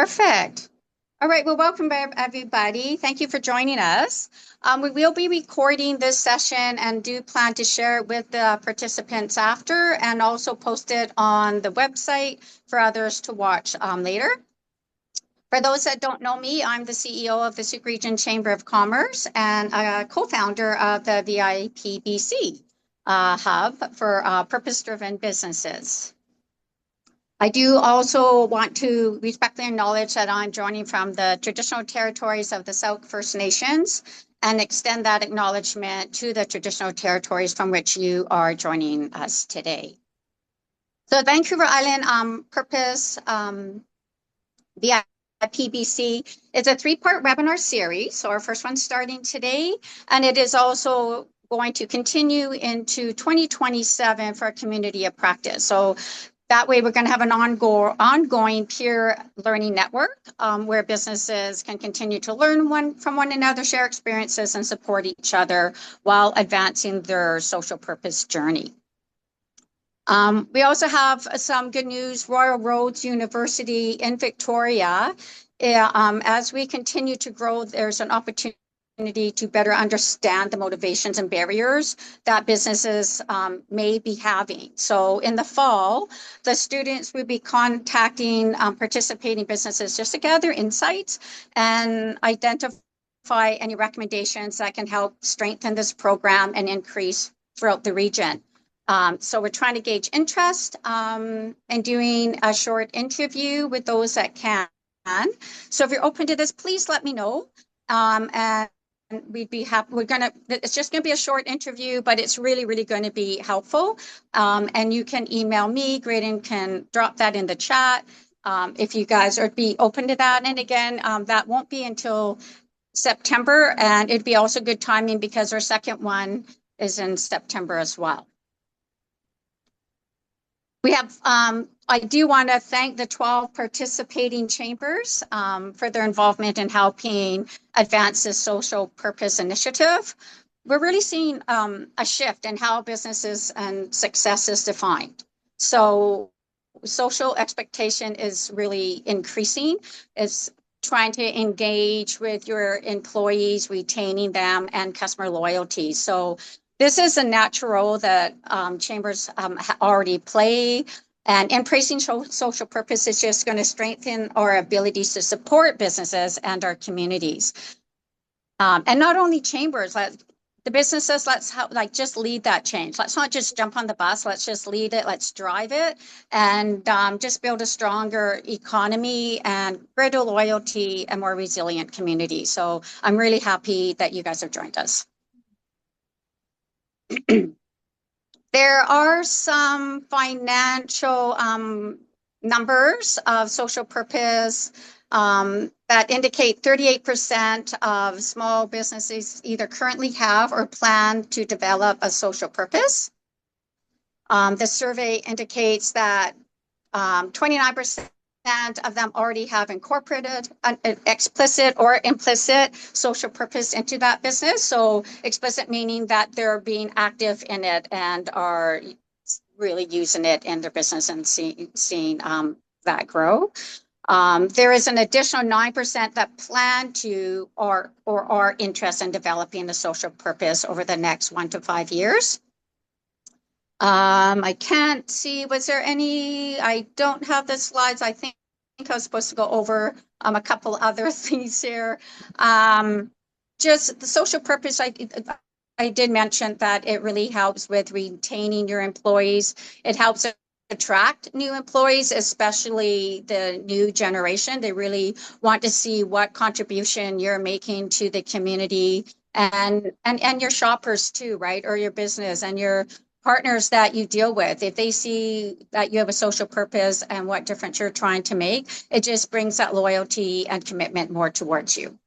Perfect. All right, well, welcome everybody. Thank you for joining us. We will be recording this session and do plan to share it with the participants after and also post it on the website for others to watch later. For those that don't know me, I'm the CEO of the Sault Region Chamber of Commerce and a co-founder of the VIPBC Hub for purpose-driven businesses. I do also want to respectfully acknowledge that I'm joining from the traditional territories of the Sauk First Nations and extend that acknowledgement to the traditional territories from which you are joining us today. So Vancouver Island Purpose VIPBC is a three-part webinar series. So our first one's starting today, and it is also going to continue into 2027 for a community of practice. So that way, we're going to have an ongoing peer learning network where businesses can continue to learn from one another, share experiences, and support each other while advancing their social purpose journey. We also have some good news. Royal Roads University in Victoria, as we continue to grow, there's an opportunity to better understand the motivations and barriers that businesses may be having. So in the fall, the students will be contacting participating businesses just to gather insights and identify any recommendations that can help strengthen this program and increase throughout the region. So we're trying to gauge interest in doing a short interview with those that can. So if you're open to this, please let me know. And we'd be happy. It's just going to be a short interview, but it's really going to be helpful. And you can email me. Graydon can drop that in the chat if you guys would be open to that. And again, that won't be until September. And it'd be also good timing because our second one is in September as well. We have, I do want to thank the 12 participating chambers for their involvement in helping advance this social purpose initiative. We're really seeing a shift in how businesses and success is defined. So social expectation is really increasing. It's trying to engage with your employees, retaining them, and customer loyalty. So this is a natural role that chambers already play, and embracing social purpose is just going to strengthen our abilities to support businesses and our communities. And not only chambers, the businesses, let's just lead that change. Let's not just jump on the bus. Let's just lead it. Let's drive it, and just build a stronger economy and greater loyalty and more resilient community. So I'm really happy that you guys have joined us. There are some financial numbers of social purpose that indicate 38% of small businesses either currently have or plan to develop a social purpose. The survey indicates that 29% of them already have incorporated an explicit or implicit social purpose into that business. So explicit meaning that they're being active in it and are really using it in their business and seeing that grow. There is an additional 9% that plan to or are interested in developing a social purpose over the next 1 to 5 years. I can't see, was there any, I don't have the slides. I think I was supposed to go over a couple other things here. Just the social purpose, I did mention that it really helps with retaining your employees. It helps attract new employees, especially the new generation. They really want to see what contribution you're making to the community and your shoppers too, right? Or your business and your partners that you deal with. If they see that you have a social purpose and what difference you're trying to make, it just brings that loyalty and commitment more towards you.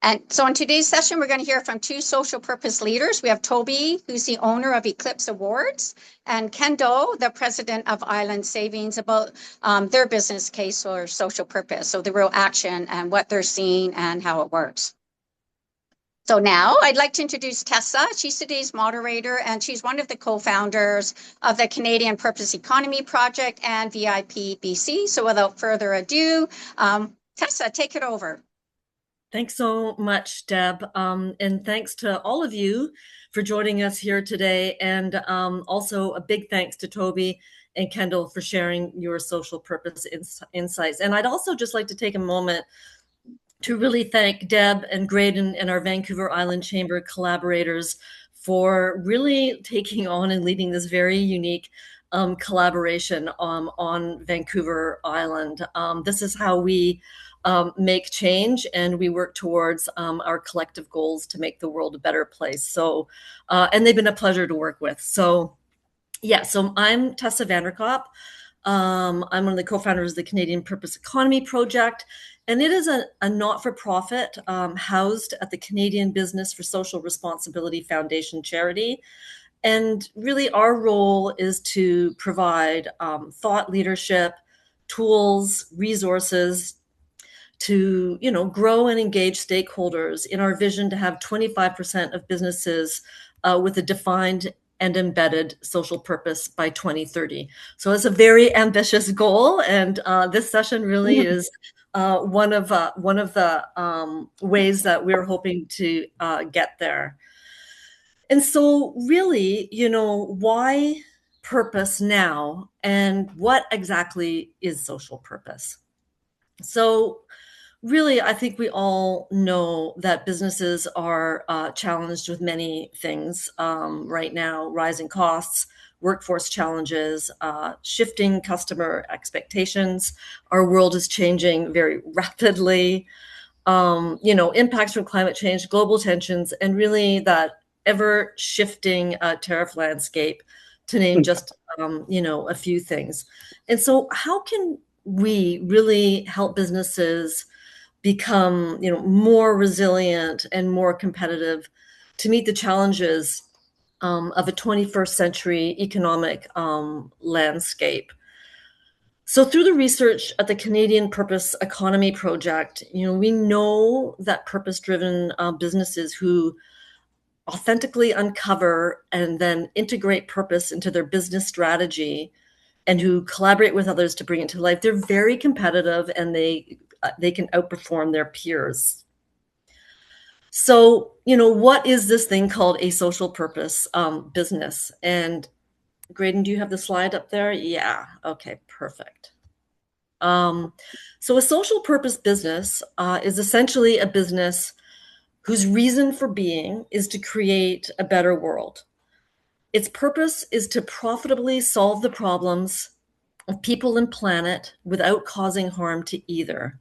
And so in today's session, we're going to hear from 2 social purpose leaders. We have Toby, who's the owner of Eclipse Awards, and Kendall, the president of Island Savings, about their business case or social purpose. So the real action and what they're seeing and how it works. So now I'd like to introduce Tessa. She's today's moderator, and she's one of the co-founders of the Canadian Purpose Economy Project and VIPBC. So without further ado, Tessa, take it over. Thanks so much, Deb. And thanks to all of you for joining us here today. And also a big thanks to Toby and Kendall for sharing your social purpose insights. And I'd also just like to take a moment to really thank Deb and Graydon and our Vancouver Island Chamber collaborators for really taking on and leading this very unique collaboration on Vancouver Island. This is how we make change, and we work towards our collective goals to make the world a better place. So, and they've been a pleasure to work with. So, yeah, so I'm Tessa Vanderkop. I'm one of the co-founders of the Canadian Purpose Economy Project, and it is a not-for-profit housed at the Canadian Business for Social Responsibility Foundation charity. And really our role is to provide thought leadership, tools, resources to, grow and engage stakeholders in our vision to have 25% of businesses with a defined and embedded social purpose by 2030. So it's a very ambitious goal, and this session really is one of the ways that we're hoping to get there. And so really, why purpose now, and what exactly is social purpose? So really, I think we all know that businesses are challenged with many things right now: rising costs, workforce challenges, shifting customer expectations. Our world is changing very rapidly. Impacts from climate change, global tensions, and really that ever shifting tariff landscape, to name just a few things. And so how can we really help businesses become more resilient and more competitive to meet the challenges of a 21st century economic landscape? So through the research at the Canadian Purpose Economy Project, we know that purpose-driven businesses who authentically uncover and then integrate purpose into their business strategy and who collaborate with others to bring it to life, they're very competitive, and they can outperform their peers. So, what is this thing called a social purpose business? And Graydon, do you have the slide up there? Yeah. Okay, perfect. So a social purpose business is essentially a business whose reason for being is to create a better world. Its purpose is to profitably solve the problems of people and planet without causing harm to either.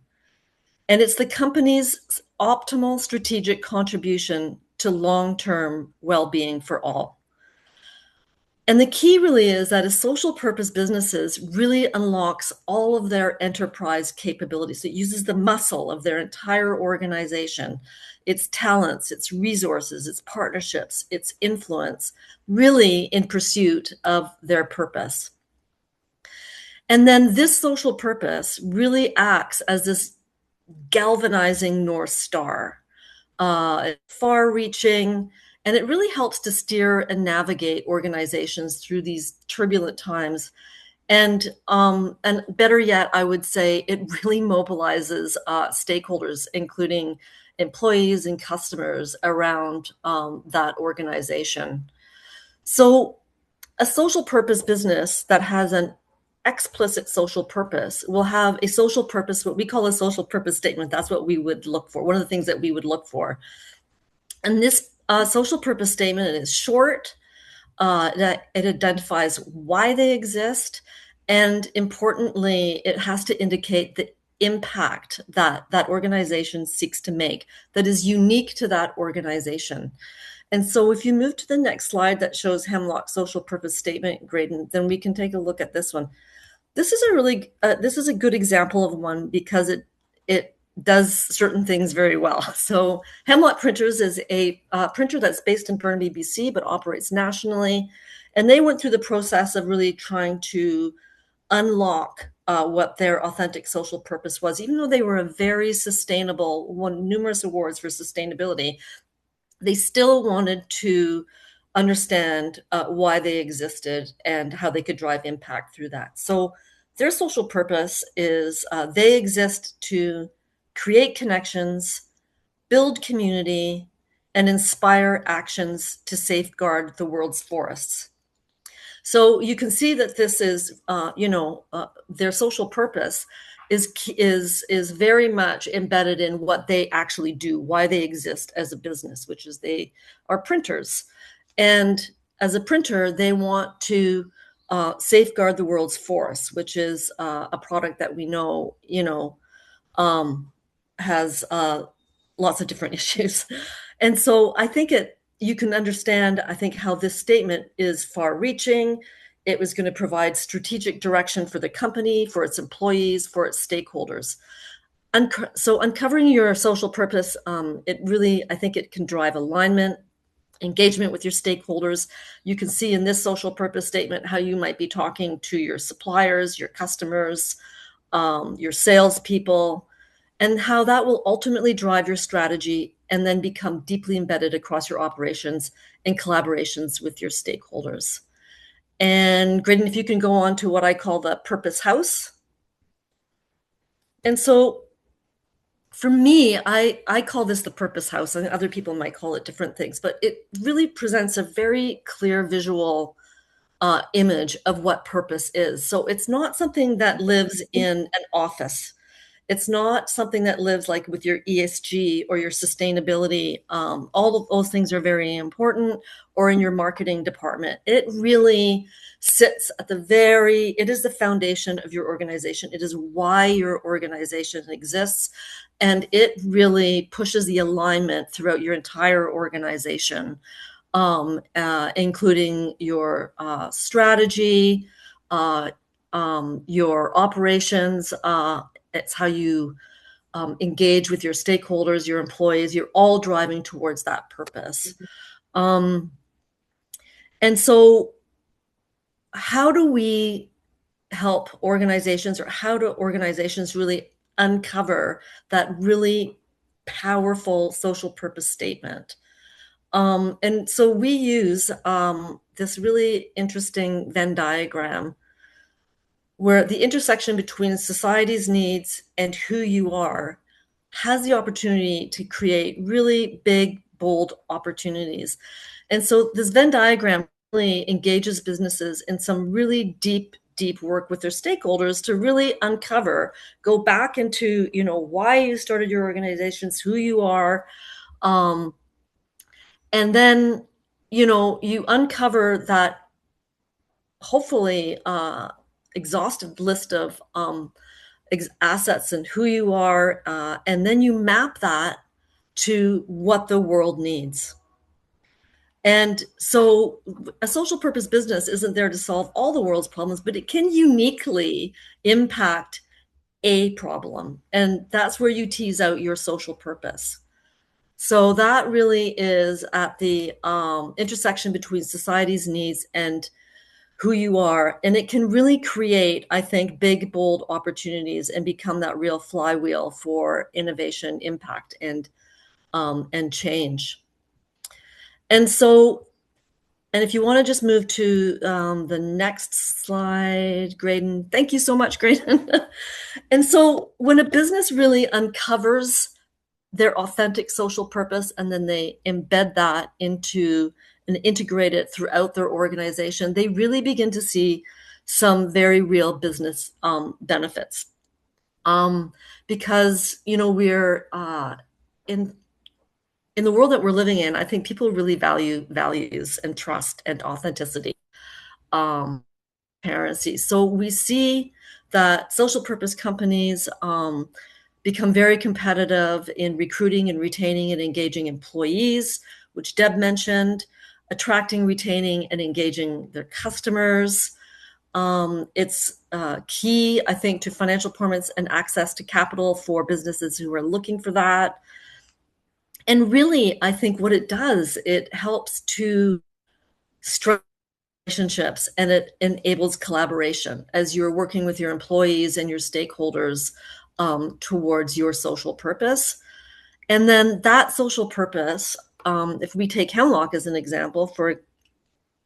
And it's the company's optimal strategic contribution to long-term well-being for all. And the key really is that as social purpose businesses really unlocks all of their enterprise capabilities. It uses the muscle of their entire organization, its talents, its resources, its partnerships, its influence, really in pursuit of their purpose. And then this social purpose really acts as this galvanizing North Star, far-reaching, and it really helps to steer and navigate organizations through these turbulent times. And better yet, I would say it really mobilizes stakeholders, including employees and customers around that organization. So a social purpose business that has an explicit social purpose will have a social purpose, what we call a social purpose statement. That's what we would look for. One of the things that we would look for. And this social purpose statement is short, that it identifies why they exist, and importantly, it has to indicate the impact that that organization seeks to make that is unique to that organization. And so if you move to the next slide that shows Hemlock's social purpose statement, Graydon, then we can take a look at this one. This is a really, this is a good example of one because it does certain things very well. So Hemlock Printers is a printer that's based in Burnaby, BC, but operates nationally. And they went through the process of really trying to unlock what their authentic social purpose was. Even though they were a very sustainable, won numerous awards for sustainability, they still wanted to understand why they existed and how they could drive impact through that. So their social purpose is they exist to create connections, build community, and inspire actions to safeguard the world's forests. So you can see that this is, their social purpose is very much embedded in what they actually do, why they exist as a business, which is they are printers. And as a printer, they want to safeguard the world's forests, which is a product that we know, has lots of different issues. And so I think you can understand, I think, how this statement is far-reaching. It was going to provide strategic direction for the company, for its employees, for its stakeholders. So uncovering your social purpose, it really, I think it can drive alignment, engagement with your stakeholders. You can see in this social purpose statement how you might be talking to your suppliers, your customers, your salespeople, and how that will ultimately drive your strategy and then become deeply embedded across your operations and collaborations with your stakeholders. And Graydon, if you can go on to what I call the purpose house. And so for me, I call this the purpose house, and other people might call it different things, but it really presents a very clear visual image of what purpose is. So it's not something that lives in an office. It's not something that lives like with your ESG or your sustainability. All of those things are very important, or in your marketing department. It really sits at it is the foundation of your organization. It is why your organization exists. And it really pushes the alignment throughout your entire organization, including your strategy, your operations. It's how you engage with your stakeholders, your employees. You're all driving towards that purpose. And so how do we help organizations, or how do organizations really uncover that really powerful social purpose statement? And so we use this really interesting Venn diagram where the intersection between society's needs and who you are has the opportunity to create really big, bold opportunities. And so this Venn diagram really engages businesses in some really deep work with their stakeholders to really go back into, why you started your organizations, who you are. And then, you uncover that hopefully exhaustive list of assets and who you are, and then you map that to what the world needs. And so a social purpose business isn't there to solve all the world's problems, but it can uniquely impact a problem. And that's where you tease out your social purpose. So that really is at the intersection between society's needs and who you are. And it can really create, I think, big, bold opportunities and become that real flywheel for innovation, impact, and change. And so, and if you want to just move to the next slide, Graydon. Thank you so much, Graydon. And so when a business really uncovers their authentic social purpose and then they embed that into and integrate it throughout their organization, they really begin to see some very real business benefits. Because, we're in the world that we're living in, I think people really value values and trust and authenticity, transparency. So we see that social purpose companies become very competitive in recruiting and retaining and engaging employees, which Deb mentioned, attracting, retaining, and engaging their customers. It's key, I think, to financial performance and access to capital for businesses who are looking for that. And really, I think what it does, it helps to strengthen relationships, and it enables collaboration as you're working with your employees and your stakeholders towards your social purpose. And then that social purpose if we take Hemlock as an example, for,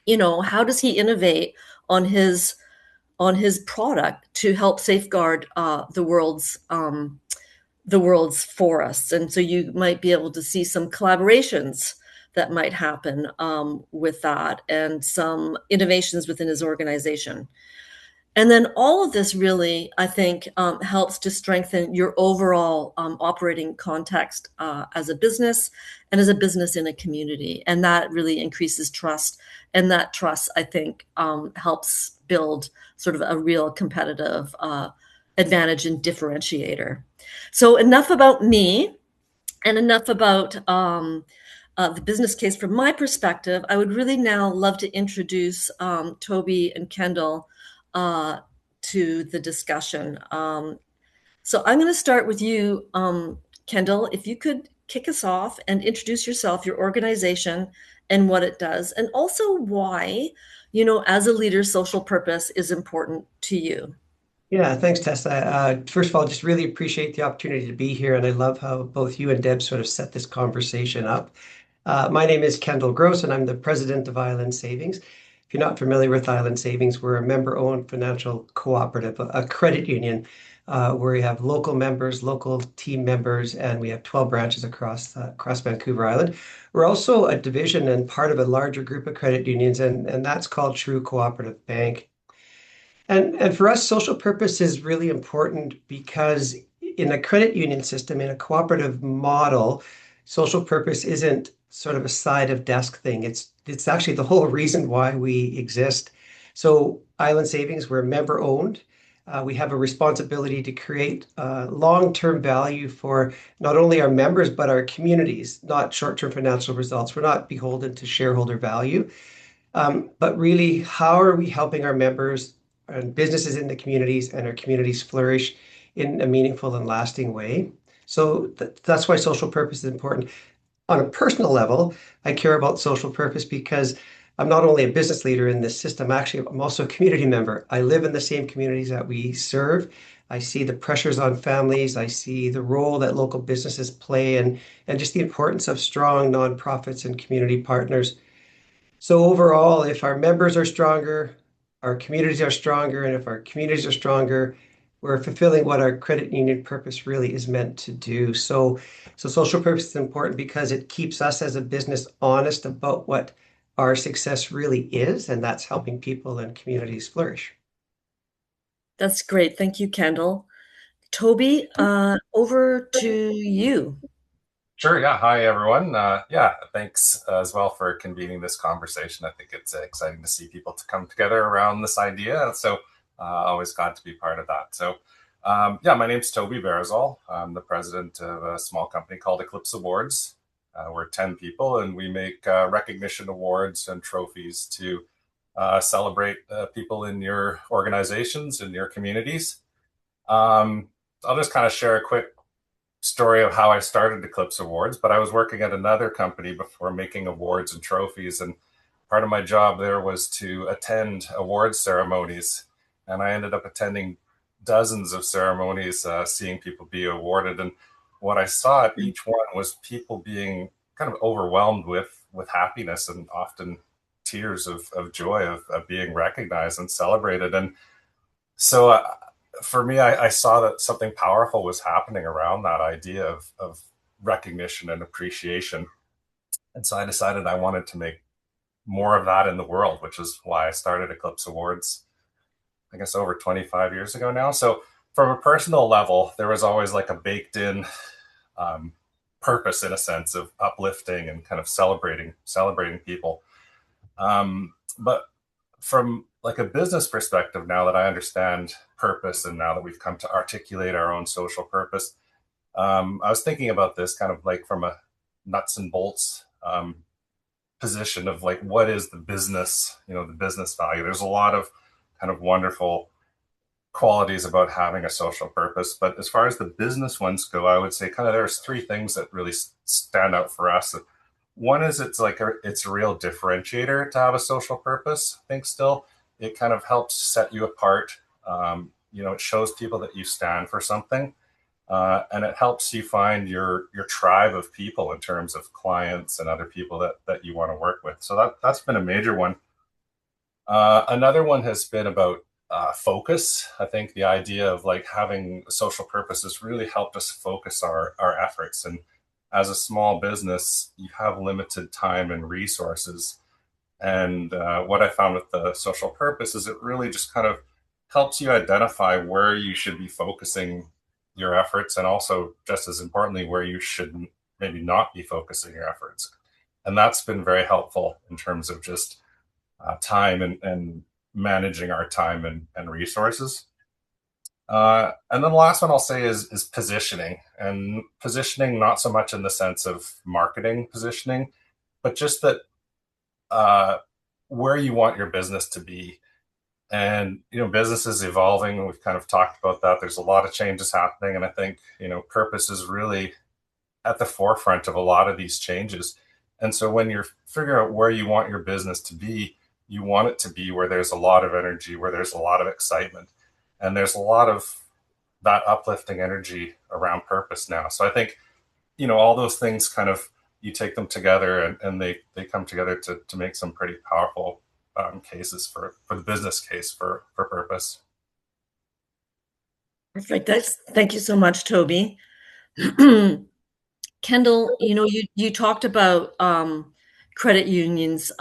you know, how does he innovate on his product to help safeguard the world's forests? And so you might be able to see some collaborations that might happen with that, and some innovations within his organization. And then all of this really, I think, helps to strengthen your overall operating context as a business, and as a business in a community. And that really increases trust. And that trust, I think, helps build sort of a real competitive advantage and differentiator. So enough about me, and enough about the business case from my perspective. I would really now love to introduce Toby and Kendall to the discussion. So I'm going to start with you, Kendall. If you could kick us off and introduce yourself, your organization, and what it does, and also why, you know, as a leader, social purpose is important to you. Yeah, thanks, Tessa. First of all, just really appreciate the opportunity to be here, and I love how both you and Deb sort of set this conversation up. My name is Kendall Gross, and I'm the president of Island Savings. If you're not familiar with Island Savings, we're a member-owned financial cooperative, a credit union, where we have local members, local team members, and we have 12 branches across Vancouver Island. We're also a division and part of a larger group of credit unions, and that's called True Cooperative Bank. And for us, social purpose is really important because in a credit union system, in a cooperative model, social purpose isn't sort of a side of desk thing. It's actually the whole reason why we exist. So Island Savings, we're member owned. We have a responsibility to create long-term value for not only our members, but our communities, not short-term financial results. We're not beholden to shareholder value. But really, how are we helping our members and businesses in the communities and our communities flourish in a meaningful and lasting way? So that's why social purpose is important. On a personal level, I care about social purpose because I'm not only a business leader in this system, actually, I'm also a community member. I live in the same communities that we serve. I see the pressures on families. I see the role that local businesses play, and just the importance of strong nonprofits and community partners. So overall, if our members are stronger, our communities are stronger, and if our communities are stronger, we're fulfilling what our credit union purpose really is meant to do. So social purpose is important because it keeps us as a business honest about what our success really is, and that's helping people and communities flourish. That's great. Thank you, Kendall. Toby, over to you. Sure. Yeah. Hi, everyone. Yeah. Thanks as well for convening this conversation. I think it's exciting to see people to come together around this idea. So always glad to be part of that. So yeah, my name's Toby Brazzuol. I'm the president of a small company called Eclipse Awards. We're 10 people, and we make recognition awards and trophies to celebrate people in your organizations and your communities. I'll just kind of share a quick story of how I started Eclipse Awards, but I was working at another company before making awards and trophies. And part of my job there was to attend awards ceremonies. And I ended up attending dozens of ceremonies, seeing people be awarded. And what I saw at each one was people being kind of overwhelmed with happiness, and often tears of joy of being recognized and celebrated. And so for me, I saw that something powerful was happening around that idea of recognition and appreciation. And so I decided I wanted to make more of that in the world, which is why I started Eclipse Awards, I guess, over 25 years ago now. So from a personal level, there was always like a baked in purpose, in a sense, of uplifting and kind of celebrating people. But from like a business perspective, now that I understand purpose and now that we've come to articulate our own social purpose, I was thinking about this kind of like from a nuts and bolts position of like, what is the business, the business value? There's a lot of kind of wonderful qualities about having a social purpose. But as far as the business ones go, I would say kind of there's three things that really stand out for us. One is it's a real differentiator to have a social purpose. I think still it kind of helps set you apart. It shows people that you stand for something. and it helps you find your tribe of people in terms of clients and other people that you want to work with. So that's been a major one. Another one has been about focus. I think the idea of like having social purpose has really helped us focus our efforts. And as a small business, you have limited time and resources. And what I found with the social purpose is it really just kind of helps you identify where you should be focusing your efforts, and also, just as importantly, where you should maybe not be focusing your efforts. And that's been very helpful in terms of just time and managing our time and resources. And then the last one I'll say is positioning. And positioning, not so much in the sense of marketing positioning, but just that where you want your business to be. And, business is evolving. We've kind of talked about that. There's a lot of changes happening. And I think, purpose is really at the forefront of a lot of these changes. And so when you're figuring out where you want your business to be, you want it to be where there's a lot of energy, where there's a lot of excitement. And there's a lot of that uplifting energy around purpose now. So I think, all those things kind of, you take them together and they come together to make some pretty powerful cases for the business case for purpose. Perfect. Thank you so much, Toby. Kendall, you talked about credit unions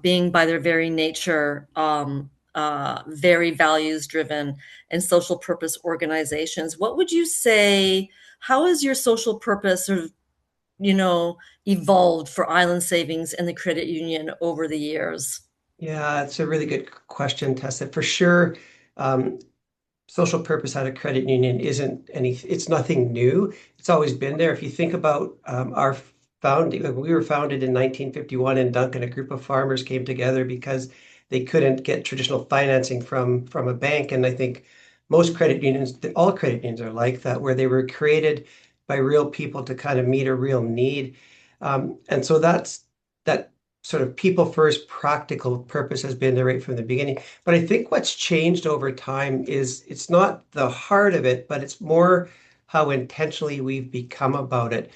being by their very nature very values driven and social purpose organizations. What would you say, how has your social purpose sort of, evolved for Island Savings and the credit union over the years? Yeah, it's a really good question, Tessa. For sure, social purpose at a credit union it's nothing new. It's always been there. If you think about our founding, we were founded in 1951 in Duncan. A group of farmers came together because they couldn't get traditional financing from a bank. And I think most credit unions, all credit unions are like that, where they were created by real people to kind of meet a real need. And so that sort of people first practical purpose has been there right from the beginning. But I think what's changed over time is it's not the heart of it, but it's more how intentionally we've become about it.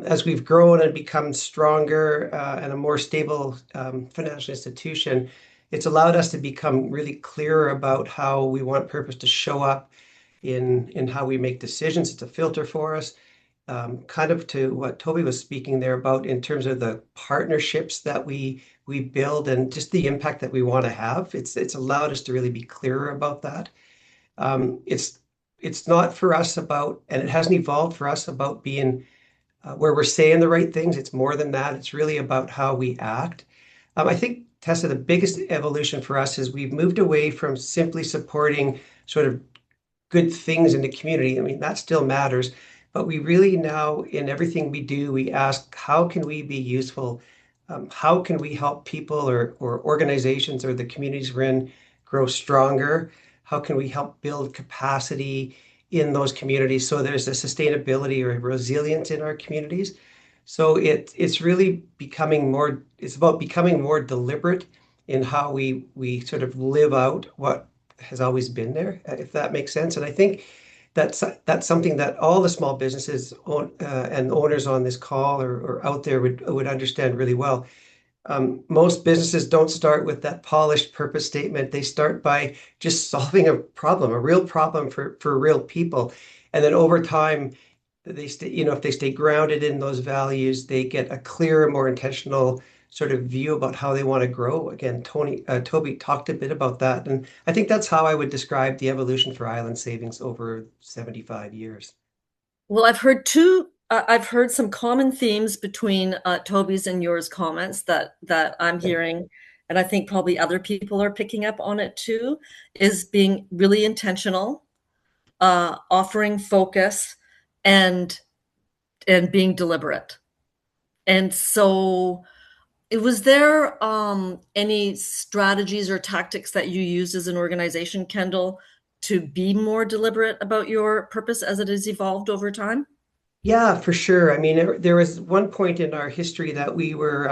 As we've grown and become stronger and a more stable financial institution, it's allowed us to become really clearer about how we want purpose to show up in how we make decisions. It's a filter for us. Kind of to what Toby was speaking there about in terms of the partnerships that we build and just the impact that we want to have. It's allowed us to really be clearer about that. It's not for us about, and it hasn't evolved for us about being where we're saying the right things. It's more than that. It's really about how we act. I think, Tessa, the biggest evolution for us is we've moved away from simply supporting sort of good things in the community. I mean, that still matters. But we really now, in everything we do, we ask, how can we be useful? How can we help people or organizations or the communities we're in grow stronger? How can we help build capacity in those communities so there's a sustainability or a resilience in our communities? So it's really it's about becoming more deliberate in how we sort of live out what has always been there, if that makes sense. And I think that's something that all the small businesses and owners on this call or out there would understand really well. Most businesses don't start with that polished purpose statement. They start by just solving a problem, a real problem for real people. And then over time, if they stay grounded in those values, they get a clearer, more intentional sort of view about how they want to grow. Again, Toby talked a bit about that. And I think that's how I would describe the evolution for Island Savings over 75 years. Well, I've heard some common themes between Toby's and yours comments that I'm hearing, and I think probably other people are picking up on it too, is being really intentional, offering focus, and being deliberate. And so, was there any strategies or tactics that you used as an organization, Kendall, to be more deliberate about your purpose as it has evolved over time? Yeah, for sure. I mean, there was one point in our history that we were,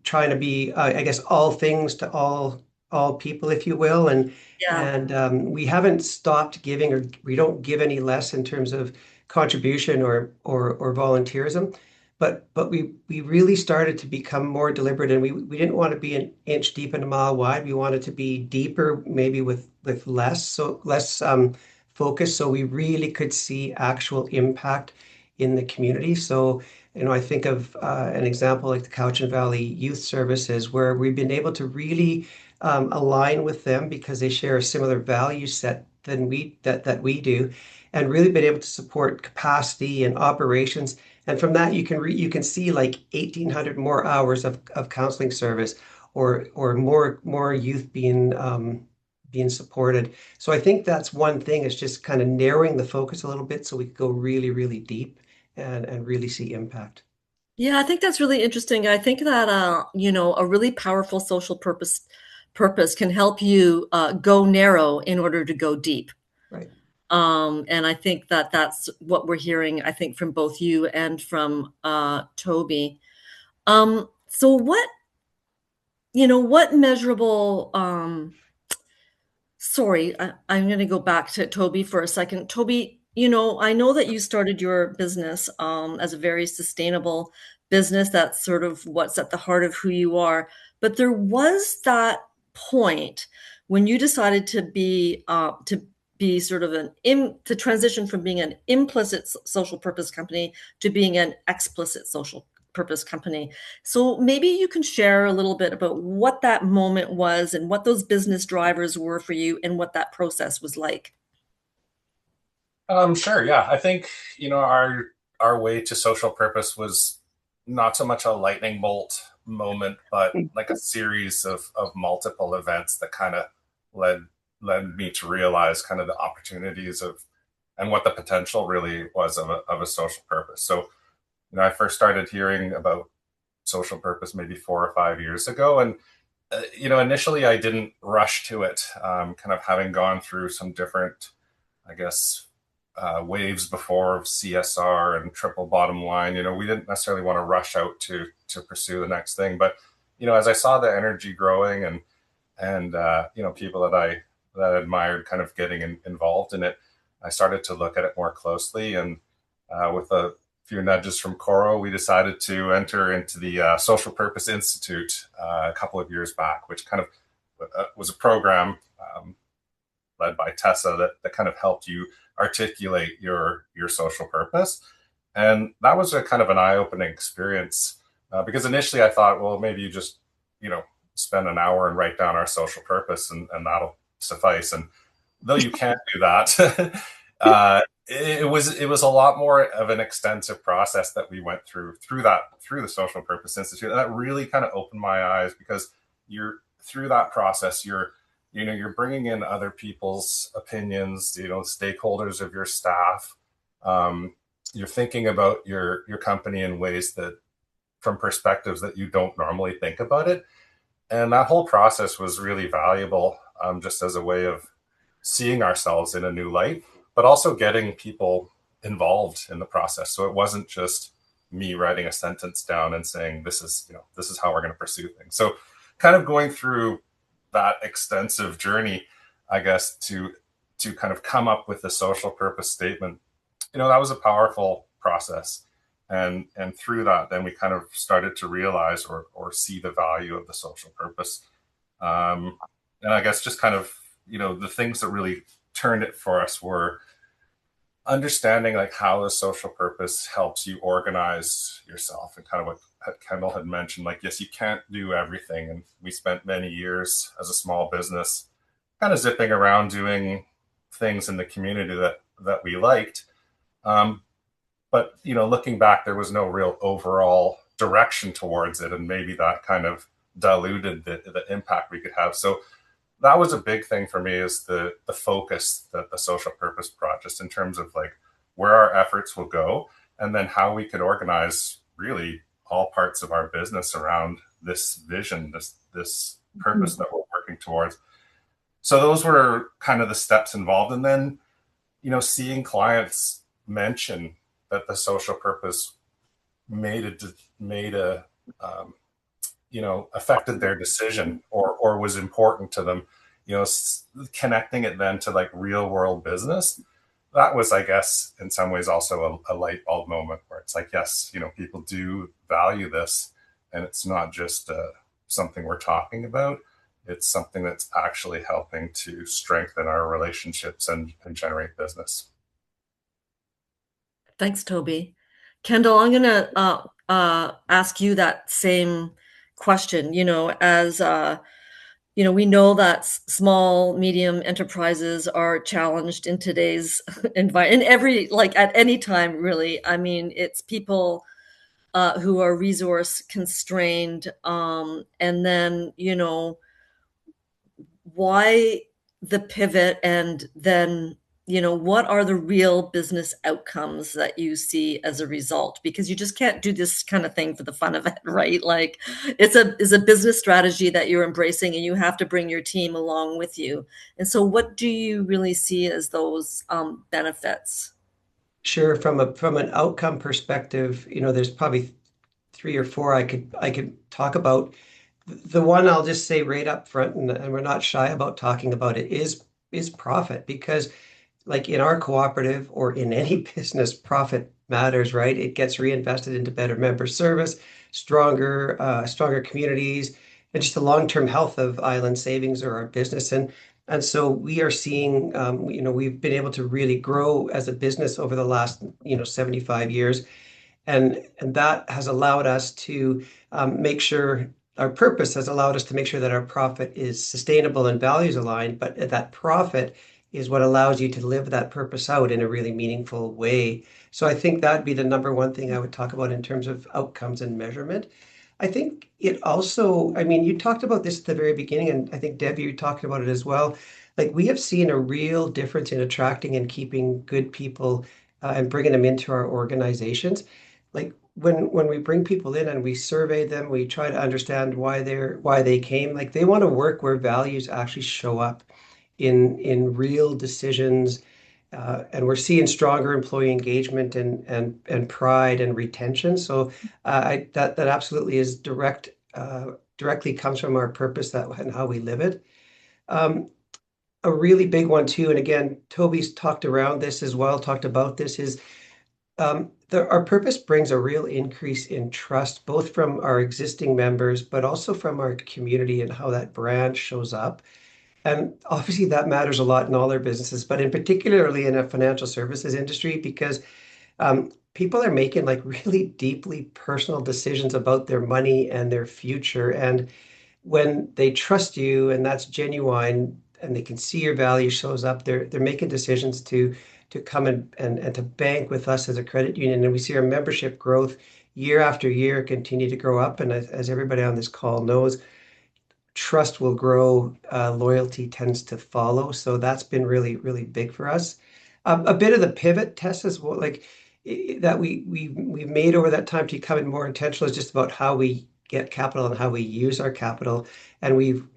trying to be, I guess, all things to all all people, if you will. Yeah. And we haven't stopped giving, or we don't give any less in terms of contribution or volunteerism. But we really started to become more deliberate, and we didn't want to be an inch deep and a mile wide. We wanted to be deeper, maybe with less focus, so we really could see actual impact in the community. So, I think of an example like the Cowichan Valley Youth Services, where we've been able to really align with them because they share a similar value set than that we do, and really been able to support capacity and operations. And from that, you can see like 1,800 more hours of counseling service, or more youth being supported. So I think that's one thing, is just kind of narrowing the focus a little bit so we could go really, really deep and really see impact. Yeah, I think that's really interesting. I think that a really powerful social purpose can help you go narrow in order to go deep. Right. And I think that that's what we're hearing, I think, from both you and from Toby. So what measurable, sorry, I'm going to go back to Toby for a second. Toby, I know that you started your business as a very sustainable business. That's sort of what's at the heart of who you are. But there was that point when you decided to be sort of to transition from being an implicit social purpose company to being an explicit social purpose company. So maybe you can share a little bit about what that moment was and what those business drivers were for you and what that process was like. Sure. Yeah. I think, our way to social purpose was not so much a lightning bolt moment, but like a series of multiple events that kind of led me to realize kind of the opportunities and what the potential really was of a social purpose. So, I first started hearing about social purpose maybe 4 or 5 years ago. And, initially I didn't rush to it, kind of having gone through some different, I guess, waves before of CSR and triple bottom line. We didn't necessarily want to rush out to pursue the next thing. But, as I saw the energy growing and people that I admired kind of getting involved in it, I started to look at it more closely. And with a few nudges from Coro, we decided to enter into the Social Purpose Institute a couple of years back, which kind of was a program led by Tessa that kind of helped you articulate your social purpose. And that was a kind of an eye-opening experience because initially I thought, well, maybe you just, spend an hour and write down our social purpose and that'll suffice. And though you can't do that, it was a lot more of an extensive process that we went through the Social Purpose Institute. And that really kind of opened my eyes, because through that process, you're bringing in other people's opinions, stakeholders of your staff. You're thinking about your company in ways that, from perspectives that you don't normally think about it. And that whole process was really valuable, just as a way of seeing ourselves in a new light, but also getting people involved in the process. So it wasn't just me writing a sentence down and saying, this is how we're going to pursue things. So kind of going through that extensive journey, I guess, to kind of come up with the social purpose statement, that was a powerful process. And through that, then we kind of started to realize or see the value of the social purpose. And I guess just kind of, the things that really turned it for us were understanding like how the social purpose helps you organize yourself, and kind of what Kendall had mentioned, like, yes, you can't do everything. And we spent many years as a small business kind of zipping around doing things in the community that we liked. But, looking back, there was no real overall direction towards it. And maybe that kind of diluted the impact we could have. So that was a big thing for me, is the focus that the social purpose brought, just in terms of like where our efforts will go, and then how we could organize really all parts of our business around this vision, this purpose that we're working towards. So those were kind of the steps involved. And then, seeing clients mention that the social purpose made a affected their decision or was important to them, connecting it then to like real world business. That was, I guess, in some ways also a light bulb moment where it's like, yes, people do value this, and it's not just something we're talking about. It's something that's actually helping to strengthen our relationships and generate business. Thanks, Toby. Kendall, I'm going to ask you that same question. As we know that small, medium enterprises are challenged in today's environment, at any time, really. I mean, it's people who are resource constrained. And then, why the pivot, and then what are the real business outcomes that you see as a result? Because you just can't do this kind of thing for the fun of it, right? Like it's a business strategy that you're embracing, and you have to bring your team along with you. And so what do you really see as those benefits? Sure. From an outcome perspective, there's probably 3 or 4 I could talk about. The one I'll just say right up front, and we're not shy about talking about it, is profit. Because like in our cooperative or in any business, profit matters, right? It gets reinvested into better member service, stronger communities, and just the long-term health of Island Savings or our business. And so we are seeing, we've been able to really grow as a business over the last, 75 years. And that has allowed us to make sure our purpose has allowed us to make sure that our profit is sustainable and values aligned, but that profit is what allows you to live that purpose out in a really meaningful way. So I think that'd be the number one thing I would talk about in terms of outcomes and measurement. I think it also, you talked about this at the very beginning, and I think Debbie, you talked about it as well. Like we have seen a real difference in attracting and keeping good people and bringing them into our organizations. Like when we bring people in and we survey them, we try to understand why they came. Like they want to work where values actually show up in real decisions, and we're seeing stronger employee engagement and pride and retention. So that absolutely is directly comes from our purpose and how we live it. A really big one too, and again, Toby's talked about this, is our purpose brings a real increase in trust, both from our existing members, but also from our community and how that brand shows up. And obviously that matters a lot in all our businesses, but in particularly in a financial services industry, because people are making like really deeply personal decisions about their money and their future. And when they trust you and that's genuine and they can see your value shows up, they're making decisions to come and to bank with us as a credit union. And we see our membership growth year after year continue to grow up. And as everybody on this call knows, trust will grow, loyalty tends to follow. So that's been really, really big for us. A bit of the pivot, Tessa, is that we've made over that time to become more intentional is just about how we get capital and how we use our capital. And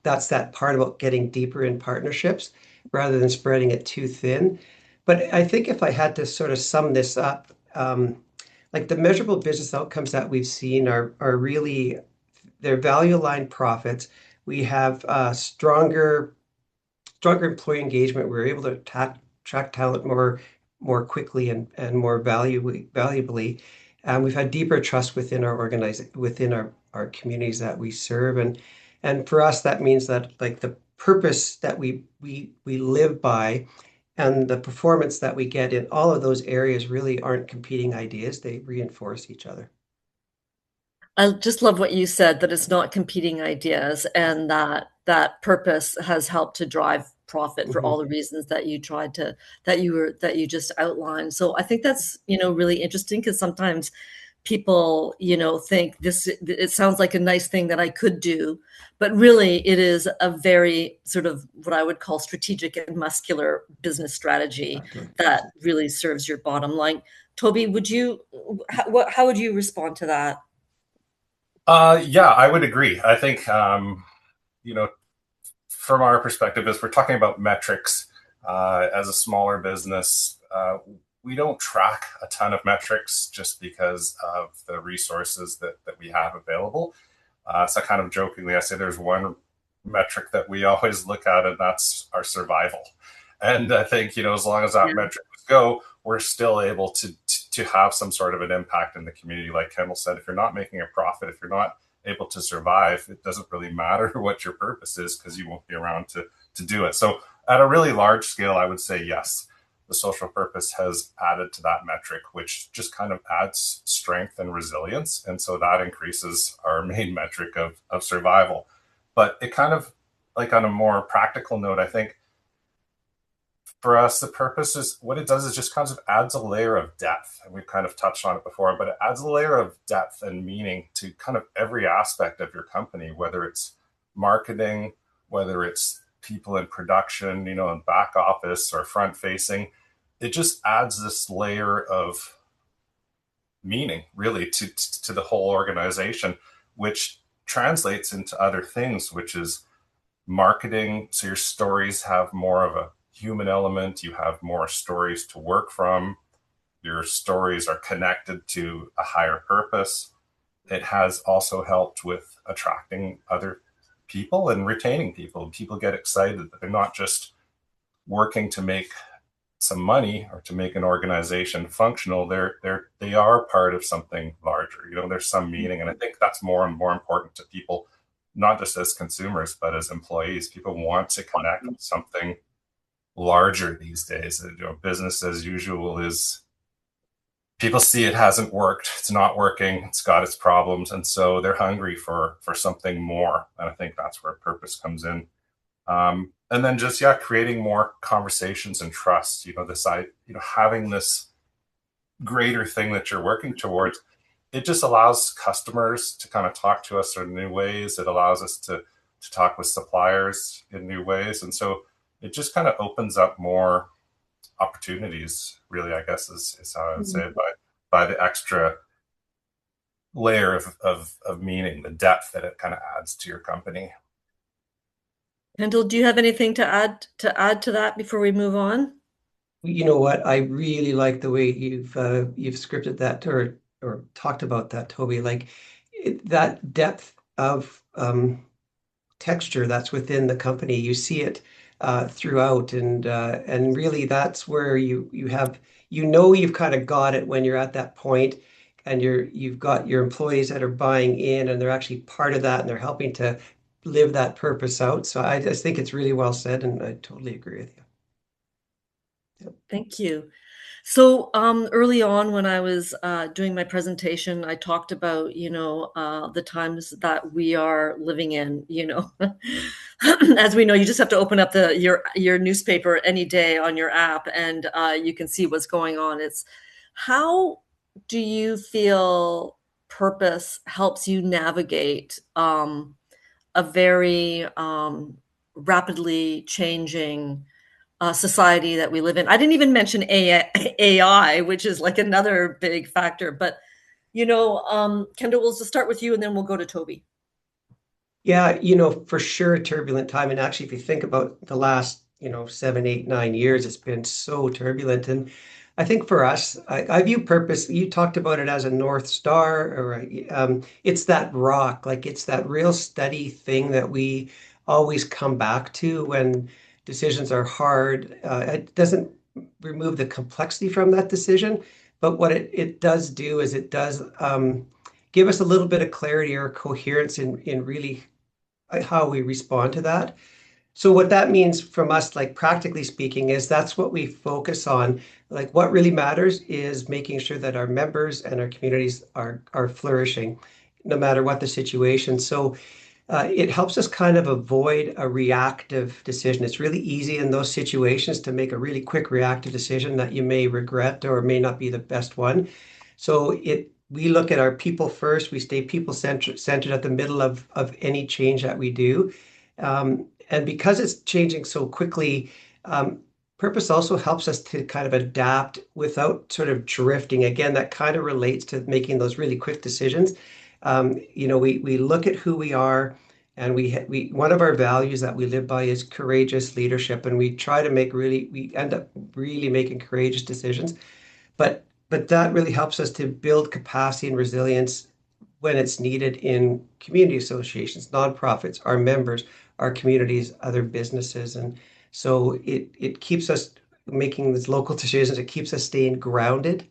that's that part about getting deeper in partnerships rather than spreading it too thin. But I think if I had to sort of sum this up, like the measurable business outcomes that we've seen are really, they're value aligned profits. We have stronger employee engagement. We're able to attract talent more quickly and more valuably. We've had deeper trust within our communities that we serve, and for us that means that like the purpose that we live by and the performance that we get in all of those areas really aren't competing ideas. They reinforce each other. I just love what you said, that it's not competing ideas, and that purpose has helped to drive profit for all the reasons that you just outlined. So I think that's, really interesting, because sometimes people, think it sounds like a nice thing that I could do, but really it is a very sort of what I would call strategic and muscular business strategy that really serves your bottom line. Toby, how would you respond to that? Yeah, I would agree. I think, from our perspective, as we're talking about metrics, as a smaller business, we don't track a ton of metrics just because of the resources that we have available. So kind of jokingly, I say there's one metric that we always look at, and that's our survival. And I think, as long as that metric go, we're still able to have some sort of an impact in the community. Like Kendall said, if you're not making a profit, if you're not able to survive, it doesn't really matter what your purpose is, because you won't be around to do it. So at a really large scale, I would say yes, the social purpose has added to that metric, which just kind of adds strength and resilience. And so that increases our main metric of survival. But it kind of, like, on a more practical note, I think for us, the purpose is, what it does is just kind of adds a layer of depth. And we've kind of touched on it before, but it adds a layer of depth and meaning to kind of every aspect of your company, whether it's marketing, whether it's people in production, in back office or front facing. It just adds this layer of meaning, really, to the whole organization, which translates into other things, which is marketing. So your stories have more of a human element. You have more stories to work from. Your stories are connected to a higher purpose. It has also helped with attracting other people and retaining people. People get excited that they're not just working to make some money or to make an organization functional. They are part of something larger. There's some meaning, and I think that's more and more important to people, not just as consumers, but as employees. People want to connect with something larger these days. Business as usual is, people see it hasn't worked, it's not working, it's got its problems, and so they're hungry for something more. And I think that's where purpose comes in. And then just, creating more conversations and trust, having this greater thing that you're working towards. It just allows customers to kind of talk to us in new ways. It allows us to talk with suppliers in new ways. And so it just kind of opens up more opportunities, really, I guess is how I would say it, by the extra layer of meaning, the depth that it kind of adds to your company. Kendall, do you have anything to add to that before we move on? You know what? I really like the way you've scripted that or talked about that, Toby. Like that depth of texture that's within the company. You see it throughout, and really that's where you have you've kind of got it when you're at that point, and you've got your employees that are buying in, and they're actually part of that, and they're helping to live that purpose out. So I just think it's really well said, and I totally agree with you. Yep. Thank you. So early on when I was doing my presentation, I talked about, the times that we are living in, as we know, you just have to open up your newspaper any day on your app, and you can see what's going on. How do you feel purpose helps you navigate a very rapidly changing society that we live in? I didn't even mention AI, which is like another big factor. But, Kendall, we'll just start with you, and then we'll go to Toby. Yeah, for sure, a turbulent time. And actually, if you think about the last, 7, 8, 9 years, it's been so turbulent. And I think for us, I view purpose, you talked about it as a North Star, or it's that rock, like it's that real steady thing that we always come back to when decisions are hard. It doesn't remove the complexity from that decision, but what it does do is it does give us a little bit of clarity or coherence in really how we respond to that. So what that means from us, like practically speaking, is that's what we focus on. Like what really matters is making sure that our members and our communities are flourishing, no matter what the situation. So it helps us kind of avoid a reactive decision. It's really easy in those situations to make a really quick reactive decision that you may regret or may not be the best one. So we look at our people first. We stay people-centered at the middle of any change that we do. And because it's changing so quickly, purpose also helps us to kind of adapt without sort of drifting. Again, that kind of relates to making those really quick decisions. We look at who we are, and we one of our values that we live by is courageous leadership, and we try to we end up really making courageous decisions. But that really helps us to build capacity and resilience when it's needed in community associations, nonprofits, our members, our communities, other businesses. And so it keeps us making these local decisions. It keeps us staying grounded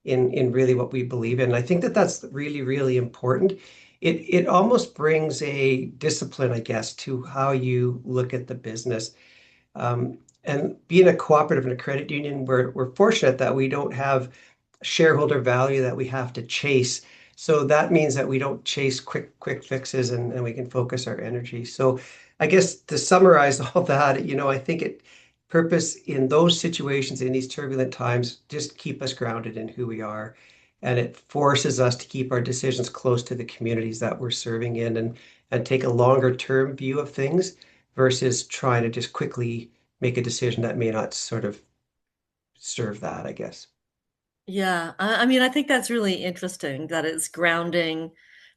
in really what we believe in. I think that that's really, really important. It almost brings a discipline, I guess, to how you look at the business. And being a cooperative and a credit union, we're fortunate that we don't have shareholder value that we have to chase. So that means that we don't chase quick fixes, and we can focus our energy. So I guess to summarize all that, I think purpose in those situations, in these turbulent times, just keep us grounded in who we are. And it forces us to keep our decisions close to the communities that we're serving in, and take a longer term view of things versus trying to just quickly make a decision that may not sort of serve that, I guess. Yeah, I mean, I think that's really interesting that it's grounding,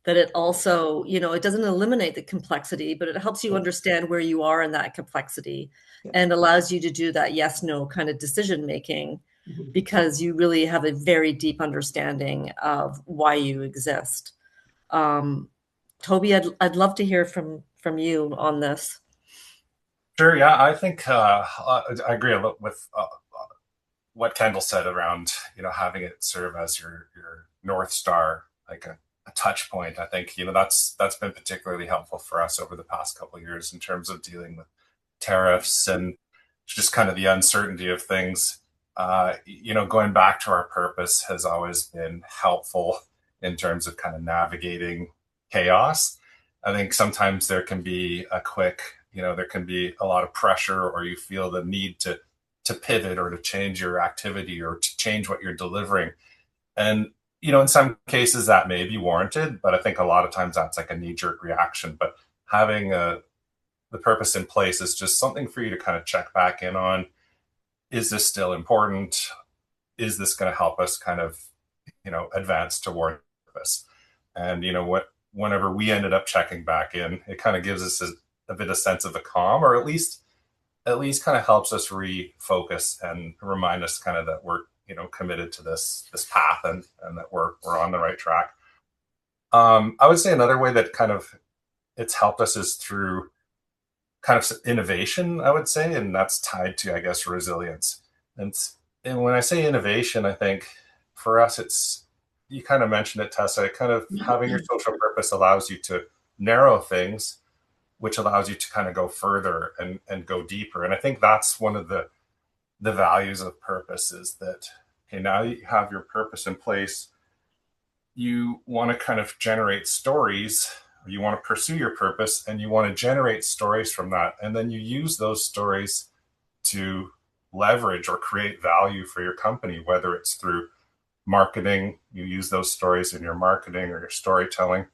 that it also, it doesn't eliminate the complexity, but it helps you understand where you are in that complexity and allows you to do that yes, no kind of decision making because you really have a very deep understanding of why you exist. Toby, I'd love to hear from you on this. Sure. Yeah, I think I agree a lot with what Kendall said around having it serve as your North Star, like a touch point. I think that's been particularly helpful for us over the past couple of years in terms of dealing with tariffs and just kind of the uncertainty of things. Going back to our purpose has always been helpful in terms of kind of navigating chaos. I think sometimes there can be there can be a lot of pressure, or you feel the need to pivot or to change your activity or to change what you're delivering. And, in some cases that may be warranted, but I think a lot of times that's like a knee-jerk reaction. But having the purpose in place is just something for you to kind of check back in on. Is this still important? Is this going to help us kind of, advance toward purpose? And, whenever we ended up checking back in, it kind of gives us a bit of sense of a calm, or at least kind of helps us refocus and remind us kind of that we're committed to this path and that we're on the right track. I would say another way that kind of it's helped us is through kind of innovation, I would say, and that's tied to, I guess, resilience. And when I say innovation, I think for us you kind of mentioned it, Tessa, kind of having your social purpose allows you to narrow things, which allows you to kind of go further and go deeper. And I think that's one of the values of purpose, is that, okay, now you have your purpose in place, you want to kind of generate stories, or you want to pursue your purpose and you want to generate stories from that. And then you use those stories to leverage or create value for your company, whether it's through marketing, you use those stories in your marketing or your storytelling,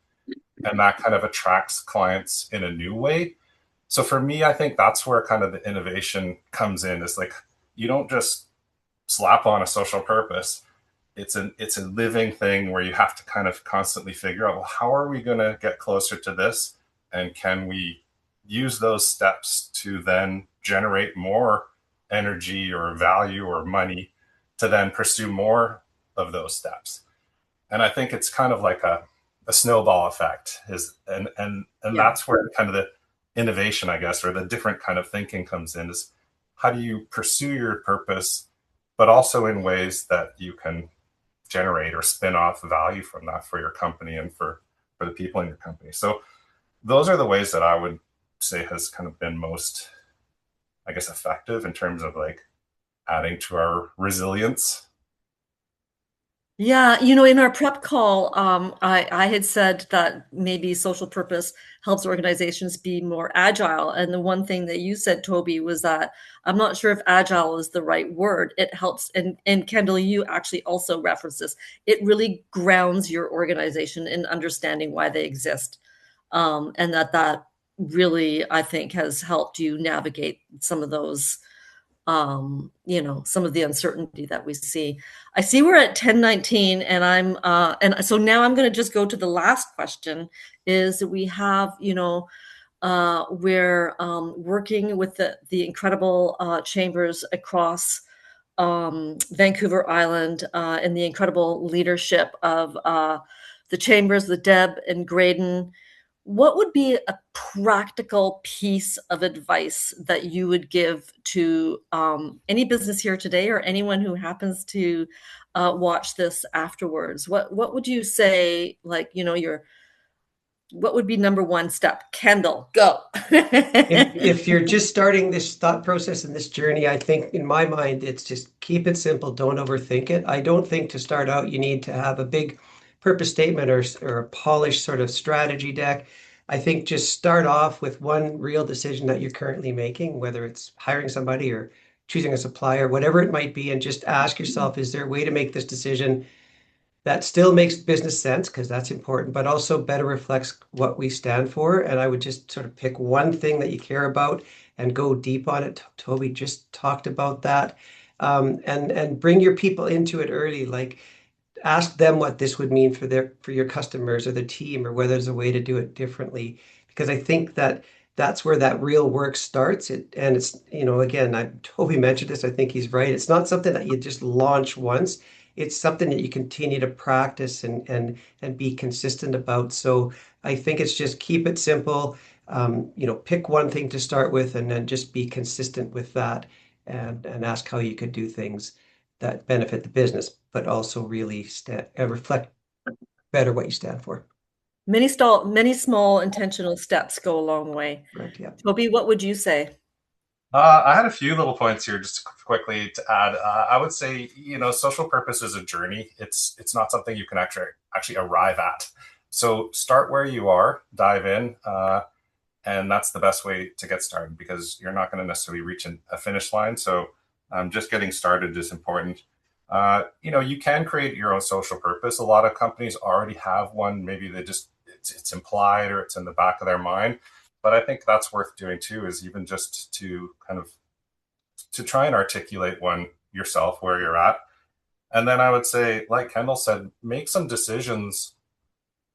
and that kind of attracts clients in a new way. So for me, I think that's where kind of the innovation comes in. Is like, you don't just slap on a social purpose. It's a living thing where you have to kind of constantly figure out, well, how are we going to get closer to this? And can we use those steps to then generate more energy or value or money to then pursue more of those steps? And I think it's kind of like a snowball effect and that's where kind of the innovation, I guess, or the different kind of thinking comes in, is how do you pursue your purpose, but also in ways that you can generate or spin off value from that for your company and for the people in your company. So those are the ways that I would say has kind of been most, I guess, effective in terms of like adding to our resilience. Yeah, in our prep call, I had said that maybe social purpose helps organizations be more agile. And the one thing that you said, Toby, was that I'm not sure if agile is the right word. It helps. And Kendall, you actually also referenced this. It really grounds your organization in understanding why they exist. And that really, I think, has helped you navigate some of those some of the uncertainty that we see. I see we're at 10:19, and and so now I'm going to just go to the last question. Is we have, we're working with the incredible chambers across Vancouver Island and the incredible leadership of the chambers, the Deb and Graydon, what would be a practical piece of advice that you would give to any business here today or anyone who happens to watch this afterwards? What would you say, like, you know, what would be number one step? Kendall, go. If you're just starting this thought process and this journey, I think in my mind, it's just keep it simple. Don't overthink it. I don't think to start out, you need to have a big purpose statement or a polished sort of strategy deck. I think just start off with one real decision that you're currently making, whether it's hiring somebody or choosing a supplier, whatever it might be, and just ask yourself, is there a way to make this decision that still makes business sense, because that's important, but also better reflects what we stand for? And I would just sort of pick one thing that you care about and go deep on it. Toby just talked about that. And bring your people into it early. Like, ask them what this would mean for your customers or the team, or whether there's a way to do it differently. Because I think that's where that real work starts. And it's, you know, again, Toby mentioned this, I think he's right. It's not something that you just launch once. It's something that you continue to practice and be consistent about. So I think it's just keep it simple. You know, pick one thing to start with, and then just be consistent with that, and ask how you could do things that benefit the business, but also really reflect better what you stand for. Many small intentional steps go a long way. Correct. Yeah. Toby, what would you say? I had a few little points here just quickly to add. I would say, you know, social purpose is a journey. It's not something you can actually arrive at. So start where you are, dive in, and that's the best way to get started, because you're not going to necessarily reach a finish line. So just getting started is important. You know, you can create your own social purpose. A lot of companies already have one. Maybe it's implied or it's in the back of their mind. But I think that's worth doing too, is even just to kind of to try and articulate one yourself where you're at. And then I would say, like Kendall said, make some decisions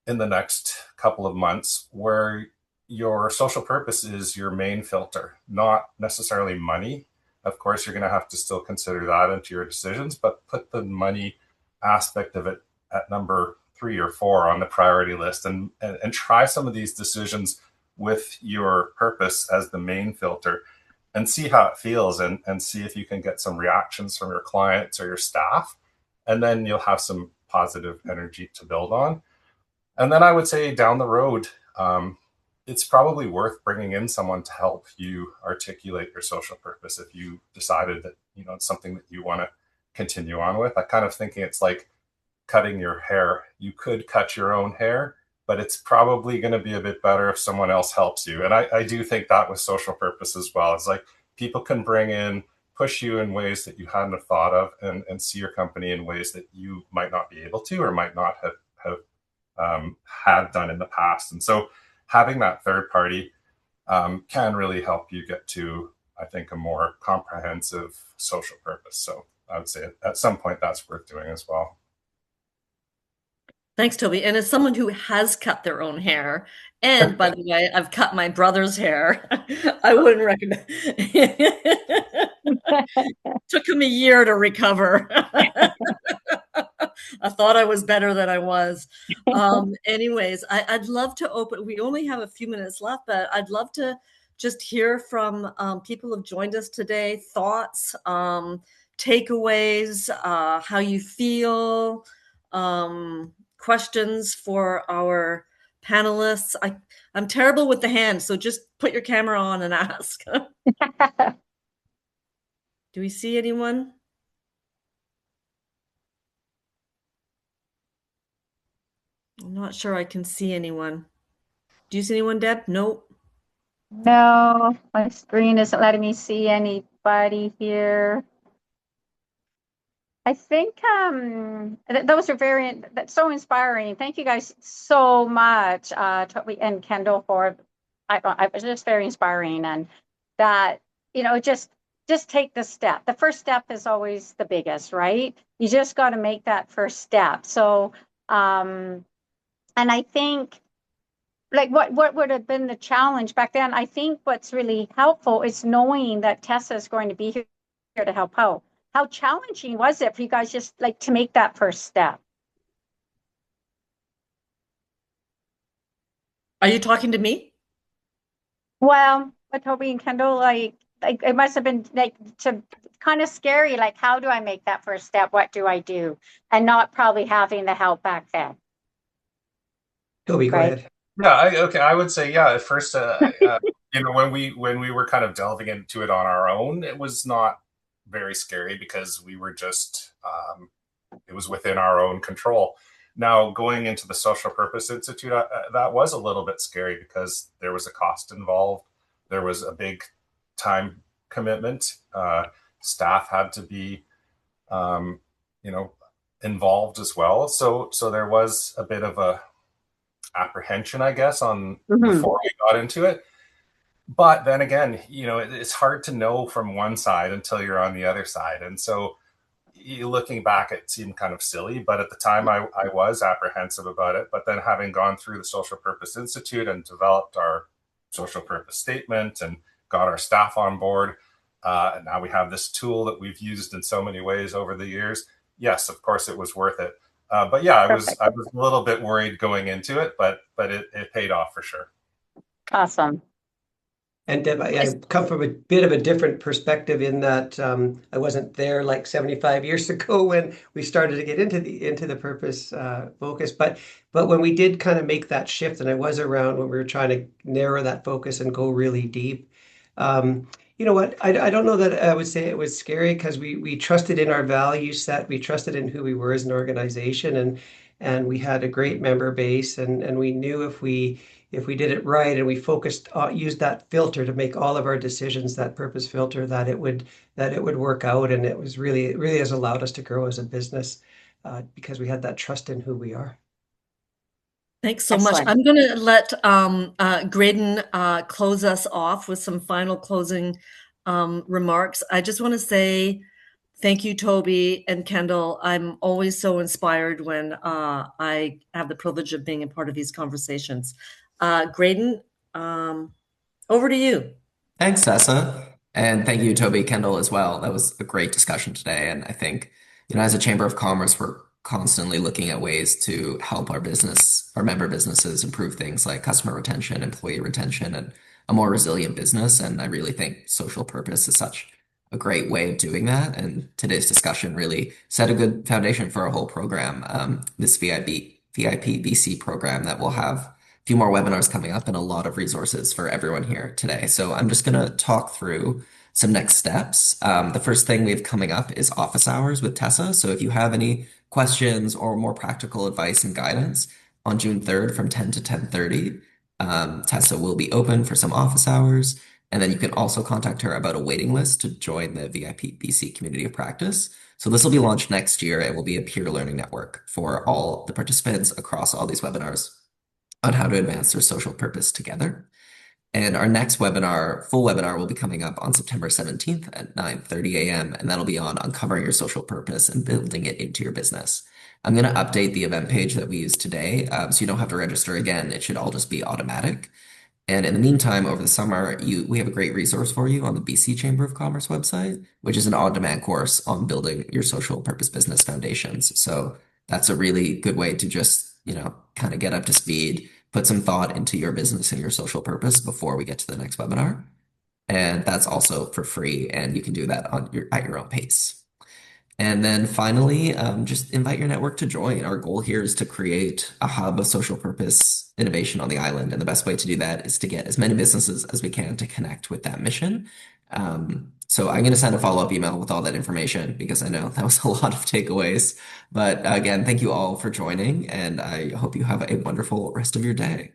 in the next couple of months where your social purpose is your main filter, not necessarily money. Of course, you're going to have to still consider that into your decisions, but put the money aspect of it at number 3 or 4 on the priority list, and try some of these decisions with your purpose as the main filter, and see how it feels, and see if you can get some reactions from your clients or your staff. And then you'll have some positive energy to build on. And then I would say down the road, it's probably worth bringing in someone to help you articulate your social purpose if you decided that, you know, it's something that you want to continue on with. I kind of thinking it's like cutting your hair. You could cut your own hair, but it's probably going to be a bit better if someone else helps you. And I do think that with social purpose as well. It's like people can push you in ways that you hadn't have thought of, and see your company in ways that you might not be able to, or might not have had done in the past. And so having that third party can really help you get to, I think, a more comprehensive social purpose. So I would say at some point that's worth doing as well. Thanks, Toby. And as someone who has cut their own hair, and by the way, I've cut my brother's hair, I wouldn't recommend. Took him a year to recover. I thought I was better than I was. Anyways, I'd love to open, we only have a few minutes left, but I'd love to just hear from people who have joined us today, thoughts, takeaways, how you feel, questions for our panelists. I'm terrible with the hands, so just put your camera on and ask. Do we see anyone? I'm not sure I can see anyone. Do you see anyone, Deb? Nope. No, my screen isn't letting me see anybody here. I think those are that's so inspiring. Thank you guys so much, Toby and Kendall, for I was just very inspiring, and that, you know, just take the step. The first step is always the biggest, right? You just got to make that first step. So, and I think, like, what would have been the challenge back then? I think what's really helpful is knowing that Tessa is going to be here to help out. How challenging was it for you guys just like to make that first step? Are you talking to me? Well, with Toby and Kendall, like it must have been like to kind of scary. Like, how do I make that first step? What do I do? And not probably having the help back then, Toby, go right? ahead. Yeah, okay. I would say, yeah, at first, when we were kind of delving into it on our own, it was not very scary because we were just it was within our own control. Now, going into the Social Purpose Institute, that was a little bit scary because there was a cost involved. There was a big time commitment. Staff had to be, um, you know, involved as well. So there was a bit of a apprehension, I guess, on before we got into it. But then again, it's hard to know from one side until you're on the other side. And so looking back, it seemed kind of silly, but at the time I was apprehensive about it. But then having gone through the Social Purpose Institute and developed our social purpose statement and got our staff on board, and now we have this tool that we've used in so many ways over the years. Yes, of course, it was worth it. But yeah, I was a little bit worried going into it, but it paid off for sure. Awesome. And Deb, I come from a bit of a different perspective in that I wasn't there like 75 years ago when we started to get into the purpose focus. But when we did kind of make that shift, and I was around when we were trying to narrow that focus and go really deep. You know what? I don't know that I would say it was scary because we trusted in our value set. We trusted in who we were as an organization, and we had a great member base, and we knew if we did it right and we focused, used that filter to make all of our decisions, that purpose filter, that it would work out. And it was really, really has allowed us to grow as a business because we had that trust in who we are. Thanks so much. I'm going to let Graydon close us off with some final closing remarks. I just want to say thank you, Toby and Kendall. I'm always so inspired when I have the privilege of being a part of these conversations. Graydon, over to you. Thanks, Tessa. And thank you, Toby, Kendall, as well. That was a great discussion today. And I think, as a Chamber of Commerce, we're constantly looking at ways to help our member businesses improve things like customer retention, employee retention, and a more resilient business. And I really think social purpose is such a great way of doing that. And today's discussion really set a good foundation for our whole program, this VIPBC program that will have a few more webinars coming up and a lot of resources for everyone here today. So I'm just going to talk through some next steps. The first thing we have coming up is office hours with Tessa. So if you have any questions or more practical advice and guidance on June 3rd from 10 to 10:30, Tessa will be open for some office hours. And then you can also contact her about a waiting list to join the VIPBC Community of Practice. So this will be launched next year. It will be a peer learning network for all the participants across all these webinars on how to advance their social purpose together. And our next webinar, full webinar, will be coming up on September 17th at 9:30 a.m. And that'll be on uncovering your social purpose and building it into your business. I'm going to update the event page that we used today, so you don't have to register again. It should all just be automatic. And in the meantime, over the summer, we have a great resource for you on the BC Chamber of Commerce website, which is an on-demand course on building your social purpose business foundations. So that's a really good way to just, kind of get up to speed, put some thought into your business and your social purpose before we get to the next webinar. And that's also for free, and you can do that at your own pace. And then finally, just invite your network to join. Our goal here is to create a hub of social purpose innovation on the island. And the best way to do that is to get as many businesses as we can to connect with that mission. So I'm going to send a follow-up email with all that information because I know that was a lot of takeaways. But again, thank you all for joining, and I hope you have a wonderful rest of your day.